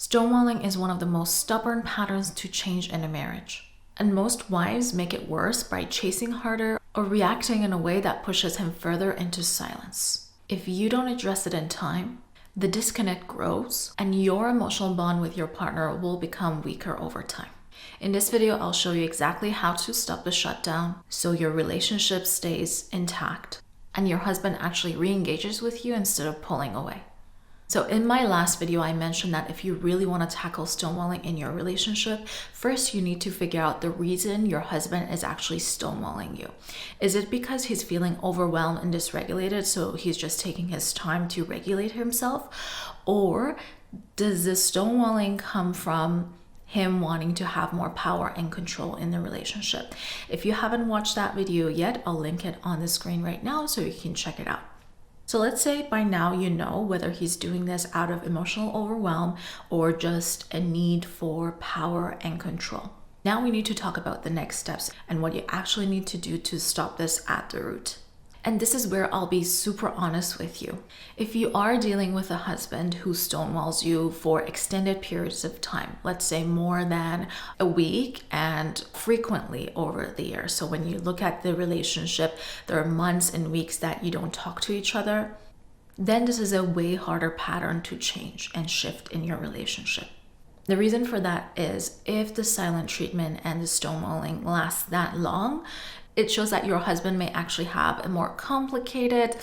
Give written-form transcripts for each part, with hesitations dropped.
Stonewalling is one of the most stubborn patterns to change in a marriage. And most wives make it worse by chasing harder or reacting in a way that pushes him further into silence. If you don't address it in time, the disconnect grows and your emotional bond with your partner will become weaker over time. In this video, I'll show you exactly how to stop the shutdown so your relationship stays intact and your husband actually re-engages with you instead of pulling away. So in my last video, I mentioned that if you really want to tackle stonewalling in your relationship, first you need to figure out the reason your husband is actually stonewalling you. Is it because he's feeling overwhelmed and dysregulated, so he's just taking his time to regulate himself? Or does this stonewalling come from him wanting to have more power and control in the relationship? If you haven't watched that video yet, I'll link it on the screen right now so you can check it out. So let's say by now you know whether he's doing this out of emotional overwhelm or just a need for power and control. Now we need to talk about the next steps and what you actually need to do to stop this at the root. And this is where I'll be super honest with you. If you are dealing with a husband who stonewalls you for extended periods of time, let's say more than a week and frequently over the year. So when you look at the relationship, there are months and weeks that you don't talk to each other, then this is a way harder pattern to change and shift in your relationship. The reason for that is if the silent treatment and the stonewalling lasts that long, it shows that your husband may actually have a more complicated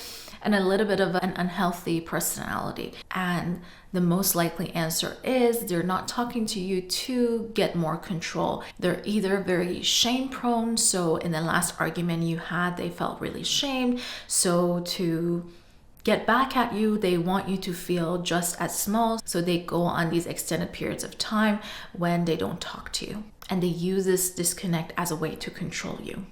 and a little bit of an unhealthy personality. And the most likely answer is they're not talking to you to get more control. They're either very shame prone. So in the last argument you had, they felt really shamed. So to get back at you, they want you to feel just as small. So they go on these extended periods of time when they don't talk to you. And they use this disconnect as a way to control you.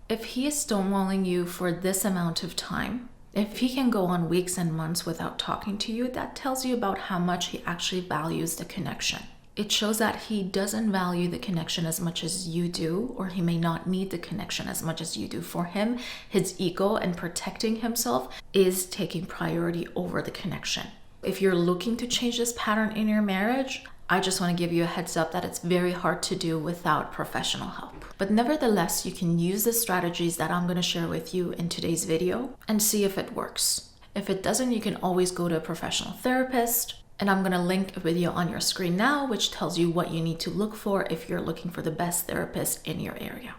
If he is stonewalling you for this amount of time, if he can go on weeks and months without talking to you, that tells you about how much he actually values the connection. It shows that he doesn't value the connection as much as you do, or he may not need the connection as much as you do. For him, his ego and protecting himself is taking priority over the connection. If you're looking to change this pattern in your marriage, I just want to give you a heads up that it's very hard to do without professional help. But nevertheless, you can use the strategies that I'm going to share with you in today's video and see if it works. If it doesn't, you can always go to a professional therapist. And I'm going to link a video on your screen now, which tells you what you need to look for if you're looking for the best therapist in your area.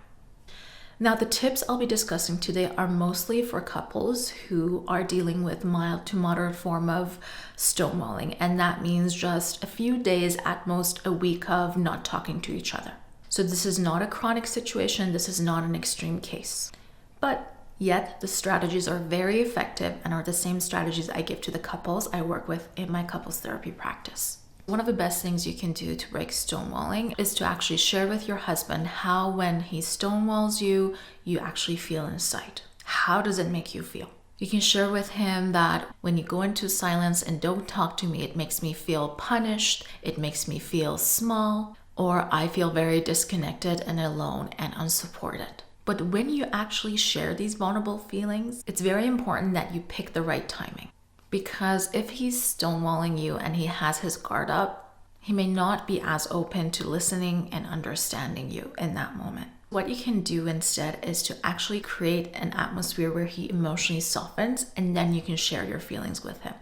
Now, the tips I'll be discussing today are mostly for couples who are dealing with mild to moderate form of stonewalling. And that means just a few days, at most a week of not talking to each other. So this is not a chronic situation. This is not an extreme case. But yet the strategies are very effective and are the same strategies I give to the couples I work with in my couples therapy practice. One of the best things you can do to break stonewalling is to actually share with your husband how when he stonewalls you, you actually feel inside. How does it make you feel? You can share with him that when you go into silence and don't talk to me, it makes me feel punished, it makes me feel small, or I feel very disconnected and alone and unsupported. But when you actually share these vulnerable feelings, it's very important that you pick the right timing. Because if he's stonewalling you and he has his guard up, he may not be as open to listening and understanding you in that moment. What you can do instead is to actually create an atmosphere where he emotionally softens, and then you can share your feelings with him.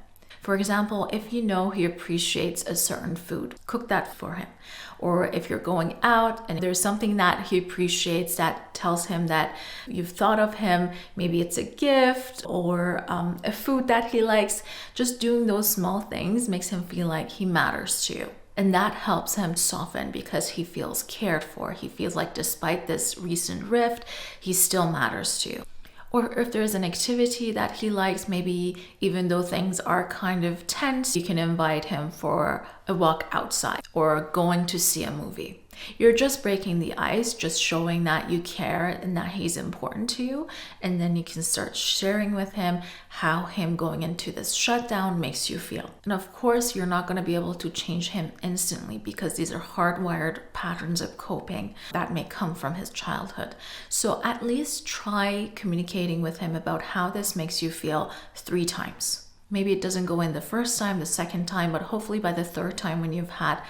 For example, if you know he appreciates a certain food, cook that for him. Or if you're going out and there's something that he appreciates that tells him that you've thought of him, maybe it's a gift or a food that he likes, just doing those small things makes him feel like he matters to you. And that helps him soften because he feels cared for. He feels like despite this recent rift, he still matters to you. Or if there's an activity that he likes, maybe even though things are kind of tense, you can invite him for a walk outside or going to see a movie. You're just breaking the ice, just showing that you care and that he's important to you. And then you can start sharing with him how him going into this shutdown makes you feel. And of course, you're not going to be able to change him instantly because these are hardwired patterns of coping that may come from his childhood. So at least try communicating with him about how this makes you feel 3 times. Maybe it doesn't go in the first time, the second time, but hopefully by the third time, when you've had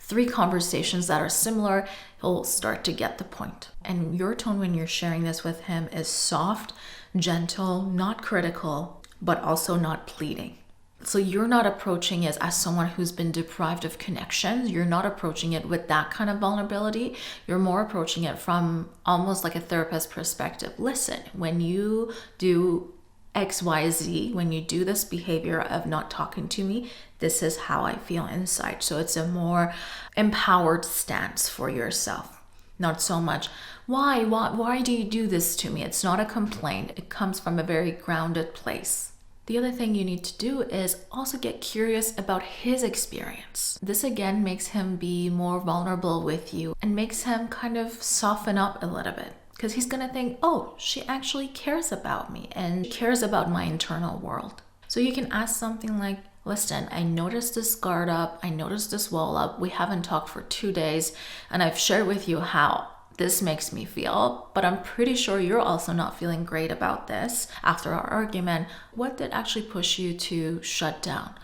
3 conversations that are similar, he'll start to get the point. And your tone when you're sharing this with him is soft, gentle, not critical, but also not pleading. So you're not approaching it as someone who's been deprived of connections. You're not approaching it with that kind of vulnerability. You're more approaching it from almost like a therapist perspective. Listen, when you do XYZ, when you do this behavior of not talking to me, this is how I feel inside. So it's a more empowered stance for yourself. Not so much, why do you do this to me? It's not a complaint. It comes from a very grounded place. The other thing you need to do is also get curious about his experience. This again makes him be more vulnerable with you and makes him kind of soften up a little bit, because he's gonna think, oh, she actually cares about me and cares about my internal world. So you can ask something like, listen, I noticed this guard up, I noticed this wall up, we haven't talked for 2 days, and I've shared with you how this makes me feel, but I'm pretty sure you're also not feeling great about this after our argument. What did actually push you to shut down?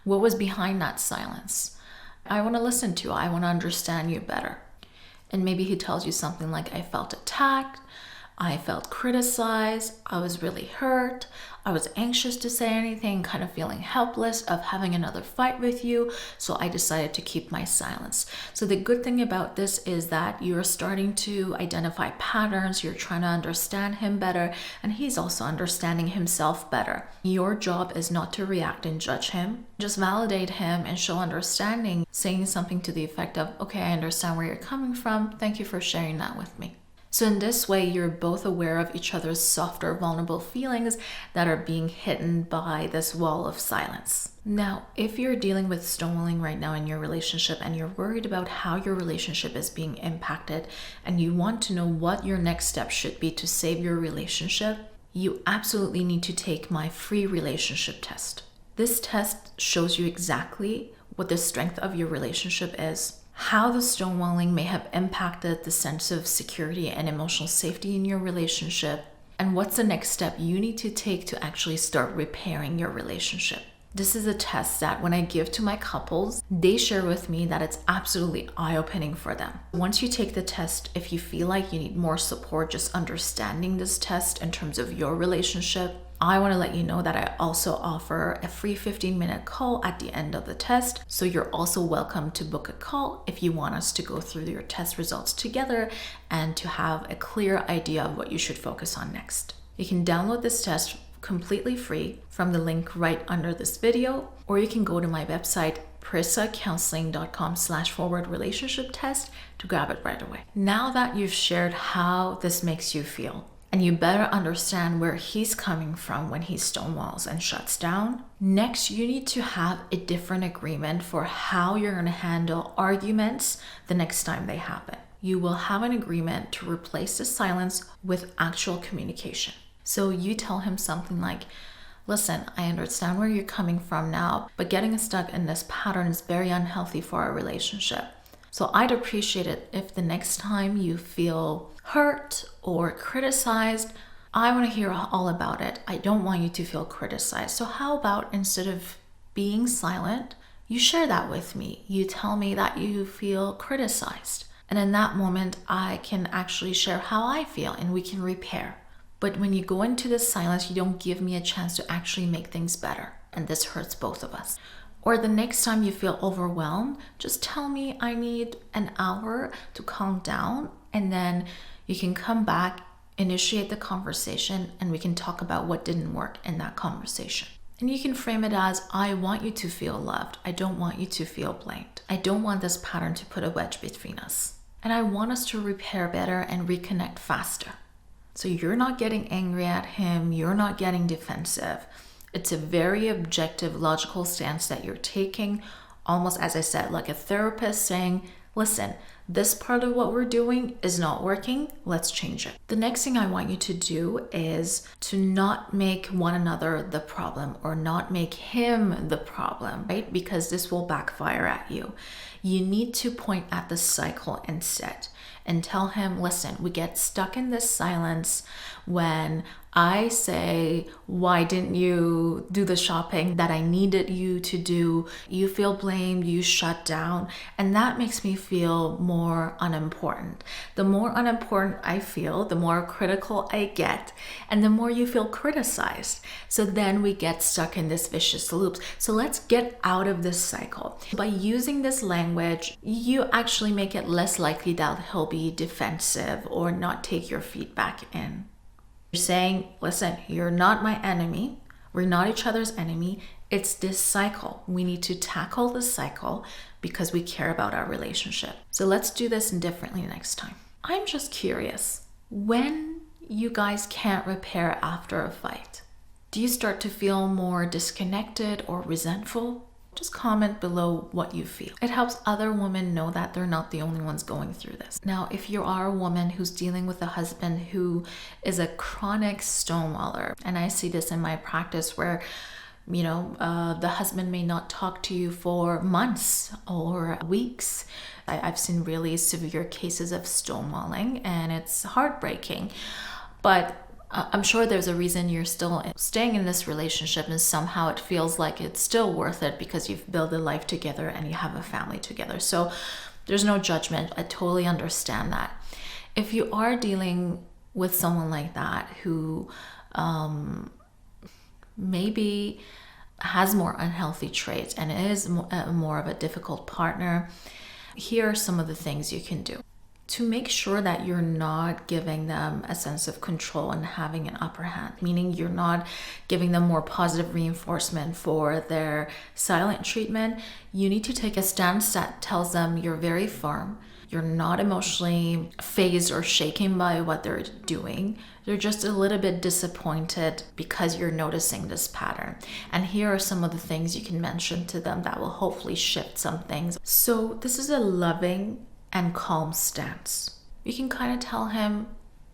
What was behind that silence? I want to listen to you. I want to understand you better. And maybe he tells you something like, I felt attacked, I felt criticized, I was really hurt, I was anxious to say anything, kind of feeling helpless of having another fight with you, so I decided to keep my silence. So the good thing about this is that you're starting to identify patterns, you're trying to understand him better, and he's also understanding himself better. Your job is not to react and judge him, just validate him and show understanding, saying something to the effect of, okay, I understand where you're coming from, thank you for sharing that with me. So in this way, you're both aware of each other's softer, vulnerable feelings that are being hidden by this wall of silence. Now, if you're dealing with stonewalling right now in your relationship and you're worried about how your relationship is being impacted and you want to know what your next step should be to save your relationship, you absolutely need to take my free relationship test. This test shows you exactly what the strength of your relationship is, how the stonewalling may have impacted the sense of security and emotional safety in your relationship, and what's the next step you need to take to actually start repairing your relationship. This is a test that when I give to my couples, they share with me that it's absolutely eye-opening for them. Once you take the test, if you feel like you need more support just understanding this test in terms of your relationship, I want to let you know that I also offer a free 15-minute call at the end of the test. So you're also welcome to book a call if you want us to go through your test results together and to have a clear idea of what you should focus on next. You can download this test completely free from the link right under this video, or you can go to my website, parisacounselling.com/relationship test to grab it right away. Now that you've shared how this makes you feel, and you better understand where he's coming from when he stonewalls and shuts down, next you need to have a different agreement for how you're going to handle arguments the next time they happen. You will have an agreement to replace the silence with actual communication. So you tell him something like, listen, I understand where you're coming from now, but getting stuck in this pattern is very unhealthy for our relationship. So I'd appreciate it if the next time you feel hurt or criticized, I want to hear all about it. I don't want you to feel criticized. So how about instead of being silent, you share that with me. You tell me that you feel criticized. And in that moment, I can actually share how I feel and we can repair. But when you go into this silence, you don't give me a chance to actually make things better. And this hurts both of us. Or the next time you feel overwhelmed, just tell me I need an hour to calm down, and then you can come back, initiate the conversation, and we can talk about what didn't work in that conversation. And you can frame it as, I want you to feel loved. I don't want you to feel blamed. I don't want this pattern to put a wedge between us. And I want us to repair better and reconnect faster. So you're not getting angry at him. You're not getting defensive. It's a very objective, logical stance that you're taking, almost as I said, like a therapist saying, listen, this part of what we're doing is not working, let's change it. The next thing I want you to do is to not make one another the problem or not make him the problem, right? Because this will backfire at you. You need to point at the cycle instead and tell him, listen, we get stuck in this silence when I say, why didn't you do the shopping that I needed you to do? You feel blamed, you shut down, and that makes me feel more unimportant. The more unimportant I feel, the more critical I get, and the more you feel criticized. So then we get stuck in this vicious loop. So let's get out of this cycle. By using this language, you actually make it less likely that he'll be defensive or not take your feedback in. You're saying, listen, you're not my enemy. We're not each other's enemy. It's this cycle. We need to tackle this cycle because we care about our relationship. So let's do this differently next time. I'm just curious, when you guys can't repair after a fight, do you start to feel more disconnected or resentful? Just comment below what you feel. It helps other women know that they're not the only ones going through this. Now, if you are a woman who's dealing with a husband who is a chronic stonewaller, and I see this in my practice where the husband may not talk to you for months or weeks. I've seen really severe cases of stonewalling, and it's heartbreaking. But I'm sure there's a reason you're still staying in this relationship, and somehow it feels like it's still worth it because you've built a life together and you have a family together. So there's no judgment. I totally understand that. If you are dealing with someone like that who maybe has more unhealthy traits and is more of a difficult partner, here are some of the things you can do to make sure that you're not giving them a sense of control and having an upper hand, meaning you're not giving them more positive reinforcement for their silent treatment. You need to take a stance that tells them you're very firm. You're not emotionally fazed or shaken by what they're doing. They're just a little bit disappointed because you're noticing this pattern. And here are some of the things you can mention to them that will hopefully shift some things. So this is a loving and calm stance. You can kind of tell him,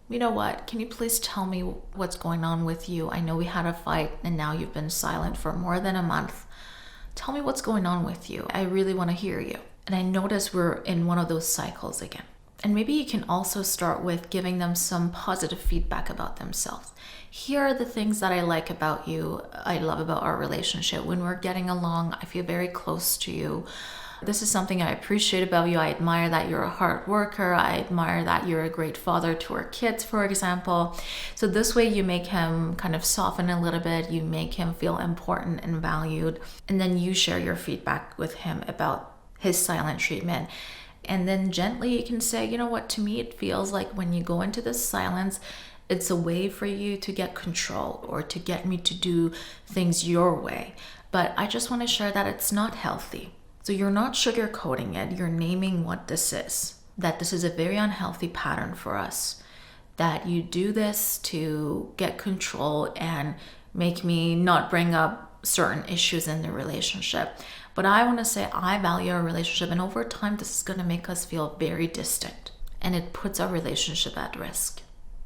you know what, can you please tell me what's going on with you? I know we had a fight and now you've been silent for more than a month. Tell me what's going on with you. I really want to hear you. And I notice we're in one of those cycles again. And maybe you can also start with giving them some positive feedback about themselves. Here are the things that I like about you. I love about our relationship. When we're getting along, I feel very close to you. This is something I appreciate about you. I admire that you're a hard worker. I admire that you're a great father to our kids, for example. So this way you make him kind of soften a little bit. You make him feel important and valued. And then you share your feedback with him about his silent treatment. And then gently you can say, you know what, to me it feels like when you go into this silence, it's a way for you to get control or to get me to do things your way. But I just want to share that it's not healthy. So you're not sugarcoating it, you're naming what this is. That this is a very unhealthy pattern for us. That you do this to get control and make me not bring up certain issues in the relationship. But I want to say I value our relationship, and over time this is going to make us feel very distant. And it puts our relationship at risk.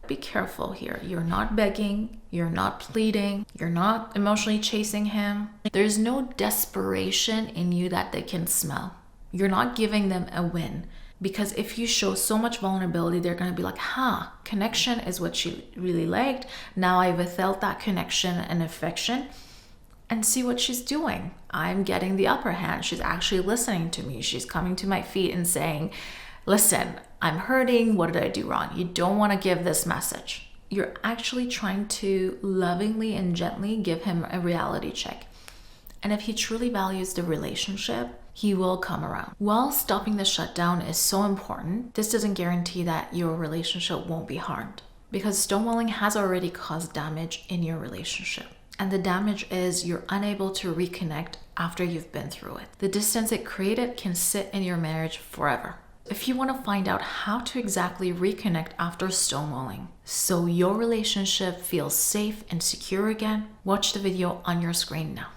Be careful here. You're not begging, you're not pleading, you're not emotionally chasing him. There's no desperation in you that they can smell. You're not giving them a win, because if you show so much vulnerability, they're going to be like, connection is what she really liked. Now I've felt that connection and affection, and see what she's doing. I'm getting the upper hand. She's actually listening to me. She's coming to my feet and saying, listen, I'm hurting. What did I do wrong? You don't want to give this message. You're actually trying to lovingly and gently give him a reality check. And if he truly values the relationship, he will come around. While stopping the shutdown is so important, this doesn't guarantee that your relationship won't be harmed, because stonewalling has already caused damage in your relationship. And the damage is you're unable to reconnect after you've been through it. The distance it created can sit in your marriage forever. If you want to find out how to exactly reconnect after stonewalling so your relationship feels safe and secure again, watch the video on your screen now.